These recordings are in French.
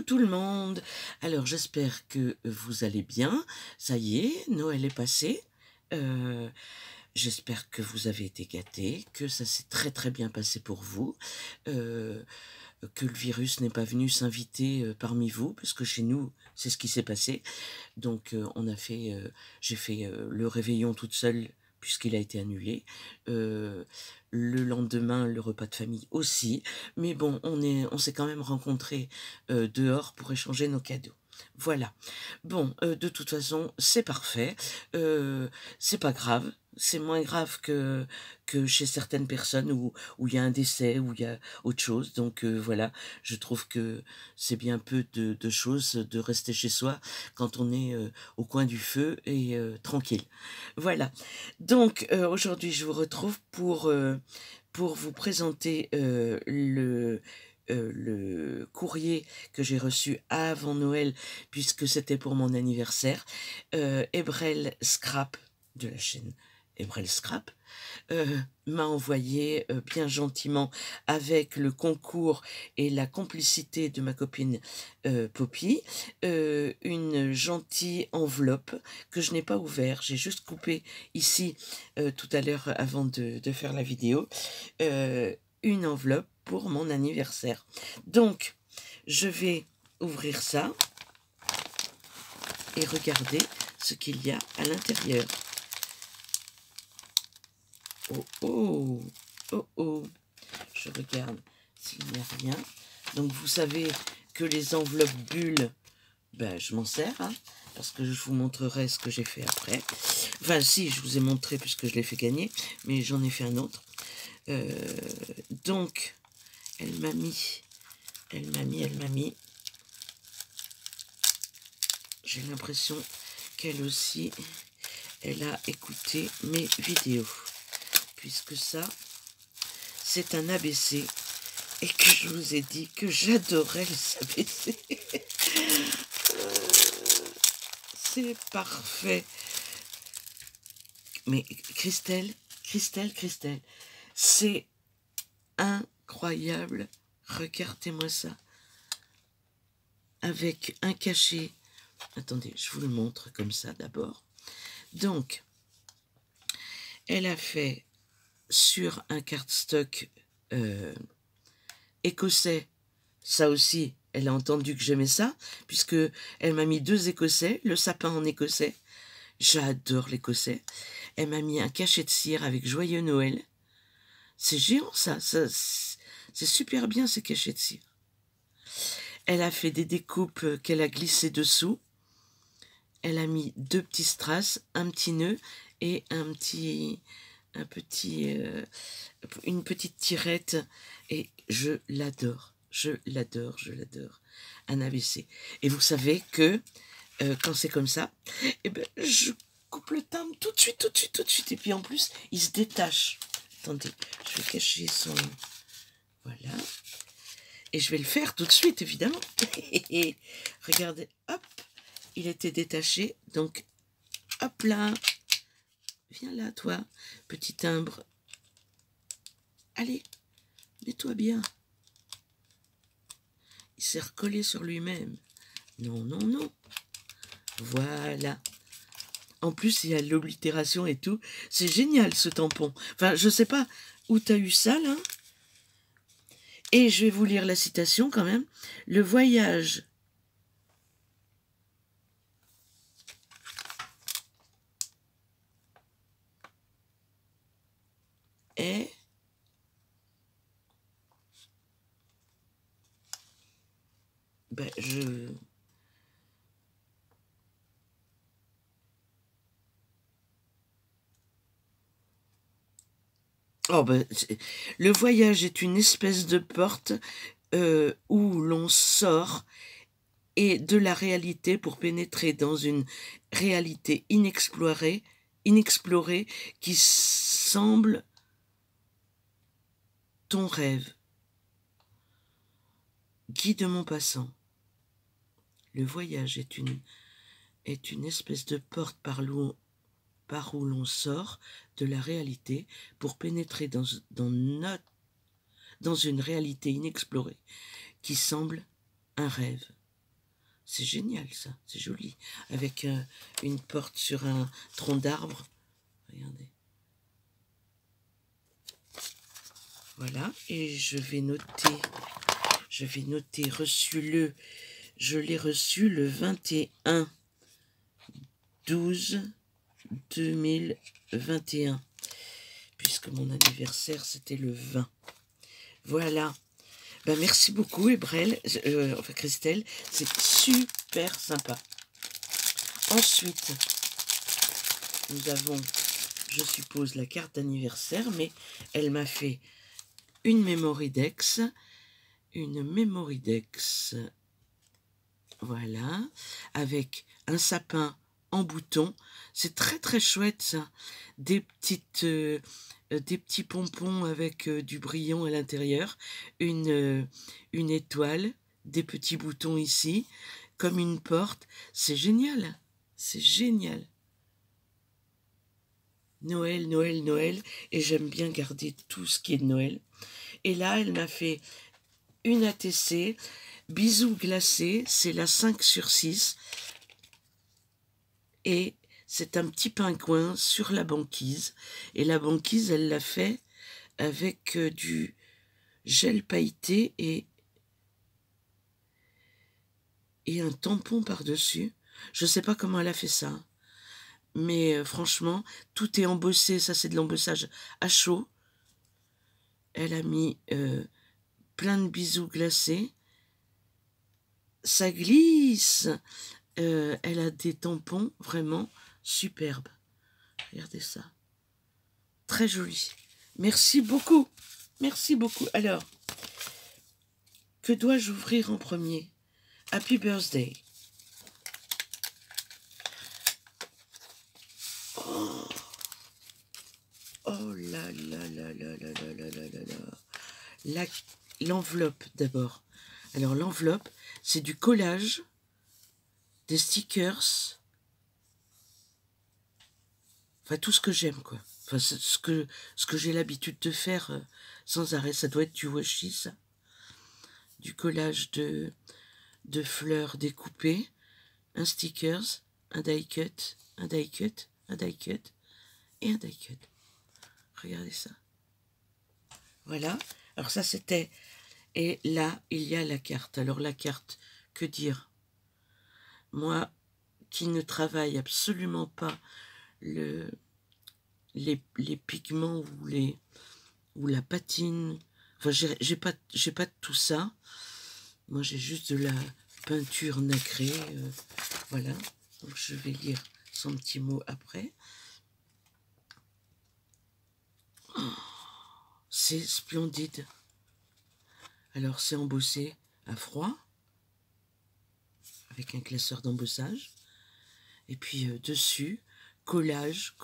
tout le monde. Alors j'espère que vous allez bien. Ça y est, Noël est passé. J'espère que vous avez été gâtés, que ça s'est très très bien passé pour vous, que le virus n'est pas venu s'inviter parmi vous, parce que chez nous, c'est ce qui s'est passé. Donc j'ai fait le réveillon toute seule, puisqu'il a été annulé. Le lendemain, le repas de famille aussi. Mais bon, on s'est quand même rencontrés dehors pour échanger nos cadeaux. Voilà. Bon, de toute façon, c'est parfait. C'est pas grave. C'est moins grave que chez certaines personnes où il y a un décès, où il y a autre chose. Donc voilà, je trouve que c'est bien peu de choses de rester chez soi quand on est au coin du feu et tranquille. Voilà. Donc aujourd'hui, je vous retrouve pour vous présenter le courrier que j'ai reçu avant Noël, puisque c'était pour mon anniversaire. Ebrel Scrap, de la chaîne Ebrel Scrap, m'a envoyé bien gentiment, avec le concours et la complicité de ma copine Poppy, une gentille enveloppe que je n'ai pas ouverte. J'ai juste coupé ici tout à l'heure avant de faire la vidéo, une enveloppe pour mon anniversaire. Donc je vais ouvrir ça et regarder ce qu'il y a à l'intérieur. Oh oh, oh oh, je regarde s'il n'y a rien. Donc vous savez que les enveloppes bulles, ben, je m'en sers, hein, parce que je vous montrerai ce que j'ai fait après. Enfin si, je vous ai montré puisque je l'ai fait gagner, mais j'en ai fait un autre. Donc, elle m'a mis. J'ai l'impression qu'elle aussi, elle a écouté mes vidéos. Puisque ça, c'est un ABC et que je vous ai dit que j'adorais les ABC. C'est parfait. Mais Christelle, c'est incroyable. Regardez-moi ça. Avec un cachet. Attendez, je vous le montre comme ça d'abord. Donc, elle a fait sur un cardstock écossais. Ça aussi, elle a entendu que j'aimais ça, puisque elle m'a mis 2 écossais, le sapin en écossais. J'adore l'écossais. Elle m'a mis un cachet de cire avec Joyeux Noël. C'est géant ça c'est super bien ces cachets de cire. Elle a fait des découpes qu'elle a glissées dessous. Elle a mis 2 petits strass, un petit nœud et une petite tirette, et je l'adore. Un ABC. Et vous savez que quand c'est comme ça, eh ben, je coupe le timbre tout de suite. Et puis en plus, il se détache. Attendez, je vais cacher son... Voilà. Et je vais le faire tout de suite, évidemment. Regardez, hop, il était détaché. Donc, hop là. Viens là, toi, petit timbre. Allez, mets-toi bien. Il s'est recollé sur lui-même. Non. Voilà. En plus, il y a l'oblitération et tout. C'est génial, ce tampon. Enfin, je sais pas où t'as eu ça, là. Et je vais vous lire la citation, quand même. Le voyage est... Ben, Oh ben, le voyage est une espèce de porte où l'on sort et de la réalité pour pénétrer dans une réalité inexplorée qui semble ton rêve. Guy de Maupassant. Le voyage est une espèce de porte par où l'on sort de la réalité pour pénétrer dans une réalité inexplorée qui semble un rêve. C'est génial ça, c'est joli. Avec une porte sur un tronc d'arbre. Regardez. Voilà, et je vais noter je l'ai reçu le 21/12/2021, puisque mon anniversaire c'était le 20. Voilà. Ben, merci beaucoup, Ebrel, enfin Christelle, c'est super sympa. Ensuite, nous avons, je suppose, la carte d'anniversaire, mais elle m'a fait une Mémoridex, voilà, avec un sapin en bouton. C'est très très chouette ça, des petits pompons avec du brillant à l'intérieur, une étoile, des petits boutons ici, comme une porte. C'est génial, c'est génial. Noël, Noël, Noël, et j'aime bien garder tout ce qui est de Noël. Et là, elle m'a fait une ATC, bisous glacés, c'est la 5/6, et c'est un petit pingouin sur la banquise, et la banquise, elle l'a fait avec du gel pailleté et un tampon par-dessus. Je sais pas comment elle a fait ça, mais franchement, tout est embossé, ça c'est de l'embossage à chaud. Elle a mis plein de bisous glacés. Ça glisse. Elle a des tampons vraiment superbes. Regardez ça. Très joli. Merci beaucoup. Merci beaucoup. Alors, que dois-je ouvrir en premier? Happy birthday. Oh, oh là là là là là là là là là là. L'enveloppe d'abord. Alors l'enveloppe, c'est du collage, des stickers, enfin tout ce que j'aime quoi. Enfin ce que j'ai l'habitude de faire sans arrêt. Ça doit être du washi ça. Du collage de fleurs découpées, un stickers, un die cut, un die cut, un die cut et un die cut. Regardez ça. Voilà. Alors ça c'était... Et là, il y a la carte. Alors la carte, que dire? Moi, qui ne travaille absolument pas les pigments ou la patine, enfin j'ai pas de tout ça. Moi j'ai juste de la peinture nacrée, voilà. Donc je vais lire son petit mot après. Oh, c'est splendide. Alors c'est embossé à froid, avec un classeur d'embossage. Et puis dessus, collage,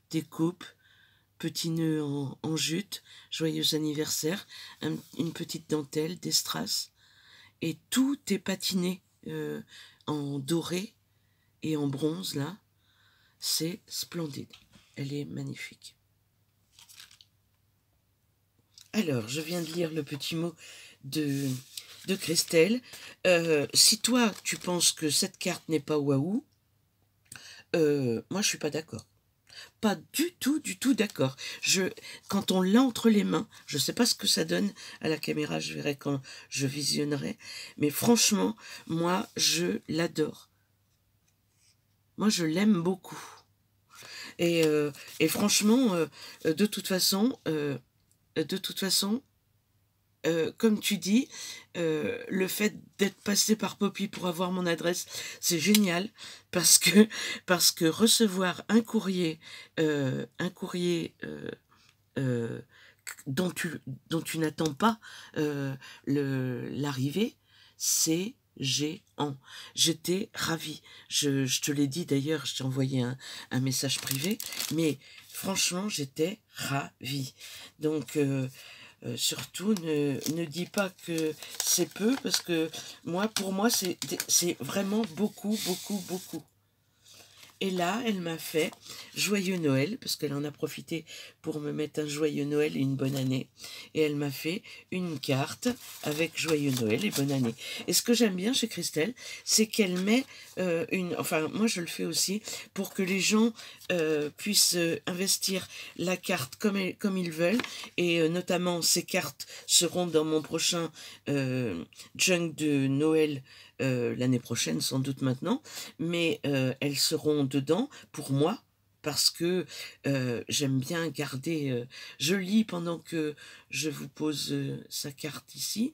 découpe, petit nœud en jute, joyeux anniversaire, une petite dentelle, des strass. Et tout est patiné en doré et en bronze, là. C'est splendide. Elle est magnifique. Alors, je viens de lire le petit mot de Christelle. Si toi, tu penses que cette carte n'est pas waouh, moi, je suis pas d'accord. Pas du tout d'accord. Quand on l'a entre les mains, je sais pas ce que ça donne à la caméra, je verrai quand je visionnerai, mais franchement, moi, je l'adore. Moi, je l'aime beaucoup. Et franchement, de toute façon, comme tu dis, le fait d'être passé par Poppy pour avoir mon adresse, c'est génial parce que recevoir un courrier dont tu n'attends pas l'arrivée, c'est géant. J'étais ravie. Je te l'ai dit d'ailleurs, je t'ai envoyé un message privé, mais franchement, j'étais ravie. Donc, surtout, ne dis pas que c'est peu, parce que pour moi, c'est vraiment beaucoup, beaucoup, beaucoup. Et là, elle m'a fait Joyeux Noël, parce qu'elle en a profité pour me mettre un Joyeux Noël et une bonne année. Et elle m'a fait une carte avec Joyeux Noël et bonne année. Et ce que j'aime bien chez Christelle, c'est qu'elle met Enfin, moi je le fais aussi, pour que les gens puissent investir la carte comme ils veulent. Et notamment, ces cartes seront dans mon prochain junk de Noël l'année prochaine, sans doute maintenant, mais elles seront dedans pour moi, parce que j'aime bien garder... je lis pendant que je vous pose sa carte ici.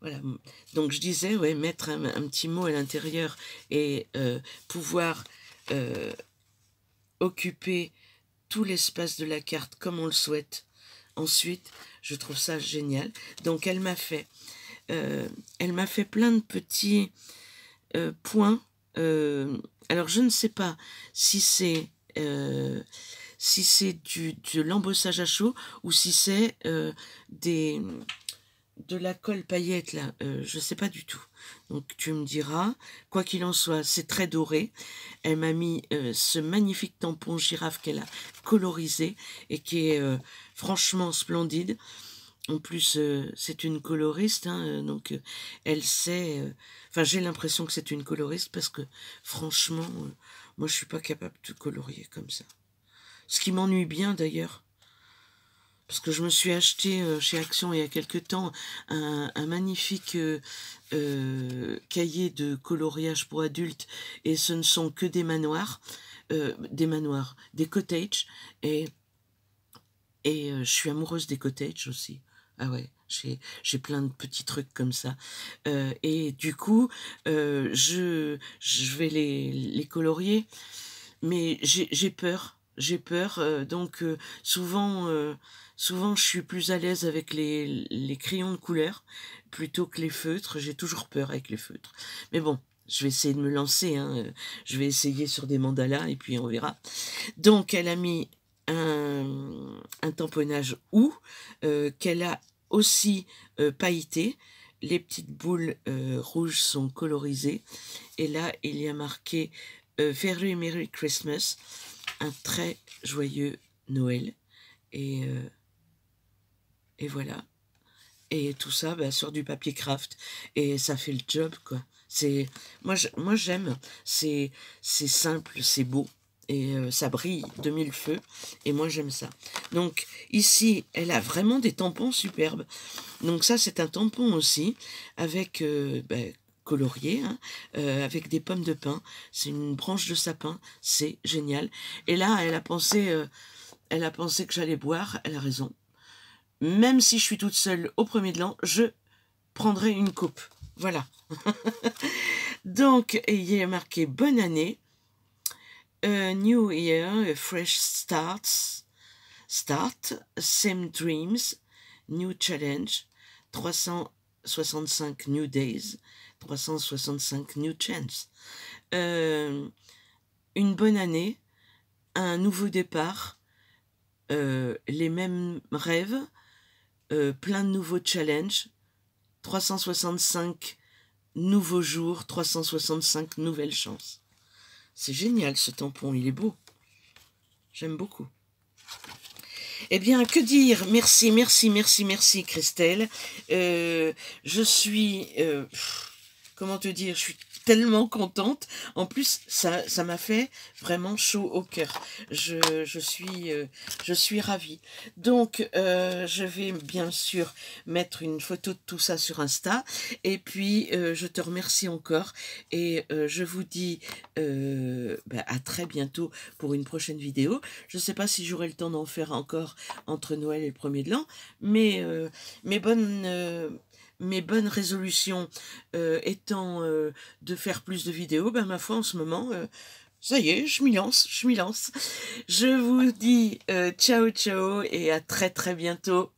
Voilà, donc je disais, ouais, mettre un petit mot à l'intérieur et pouvoir occuper tout l'espace de la carte comme on le souhaite. Ensuite, je trouve ça génial. Donc elle m'a fait plein de petits points. Alors je ne sais pas si c'est de l'embossage à chaud ou si c'est de la colle paillette, là, je sais pas du tout. Donc tu me diras, quoi qu'il en soit, c'est très doré. Elle m'a mis ce magnifique tampon girafe qu'elle a colorisé et qui est franchement splendide. En plus, c'est une coloriste, hein, donc elle sait... Enfin, j'ai l'impression que c'est une coloriste parce que, franchement, moi, je suis pas capable de colorier comme ça. Ce qui m'ennuie bien, d'ailleurs. Parce que je me suis acheté chez Action il y a quelque temps un magnifique cahier de coloriage pour adultes, et ce ne sont que des manoirs, des cottages, et je suis amoureuse des cottages aussi. Ah ouais, j'ai plein de petits trucs comme ça. Et du coup, je vais les colorier, mais j'ai peur. J'ai peur, donc souvent je suis plus à l'aise avec les crayons de couleur plutôt que les feutres. J'ai toujours peur avec les feutres. Mais bon, je vais essayer de me lancer, hein. Je vais essayer sur des mandalas et puis on verra. Donc elle a mis un tamponnage qu'elle a aussi pailleté. Les petites boules rouges sont colorisées. Et là, il y a marqué Very Merry Christmas. Un très joyeux Noël. Et voilà. Et tout ça sur du papier craft. Et ça fait le job, quoi. Moi j'aime. C'est simple, c'est beau. Et ça brille de mille feux. Et moi j'aime ça. Donc ici, elle a vraiment des tampons superbes. Donc ça, c'est un tampon aussi. Avec... colorié, hein, avec des pommes de pin. C'est une branche de sapin, c'est génial. Et là, elle a pensé que j'allais boire. Elle a raison. Même si je suis toute seule au premier de l'an, je prendrai une coupe. Voilà. Donc, il y a marqué bonne année. A new year, a fresh start, same dreams, new challenge, 365 new days, 365 new chance. Une bonne année, un nouveau départ, les mêmes rêves, plein de nouveaux challenges, 365 nouveaux jours, 365 nouvelles chances. C'est génial ce tampon, il est beau. J'aime beaucoup. Eh bien, que dire? Merci, merci, merci, merci, Christelle. Je suis... comment te dire? Je suis tellement contente. En plus, ça m'a fait vraiment chaud au cœur. Je suis ravie. Donc, je vais bien sûr mettre une photo de tout ça sur Insta. Et puis, je te remercie encore. Et je vous dis à très bientôt pour une prochaine vidéo. Je ne sais pas si j'aurai le temps d'en faire encore entre Noël et le 1er de l'an. Mais mes bonnes résolutions étant de faire plus de vidéos, ma foi, en ce moment, ça y est, je m'y lance. Je vous dis ciao, ciao, et à très, très bientôt.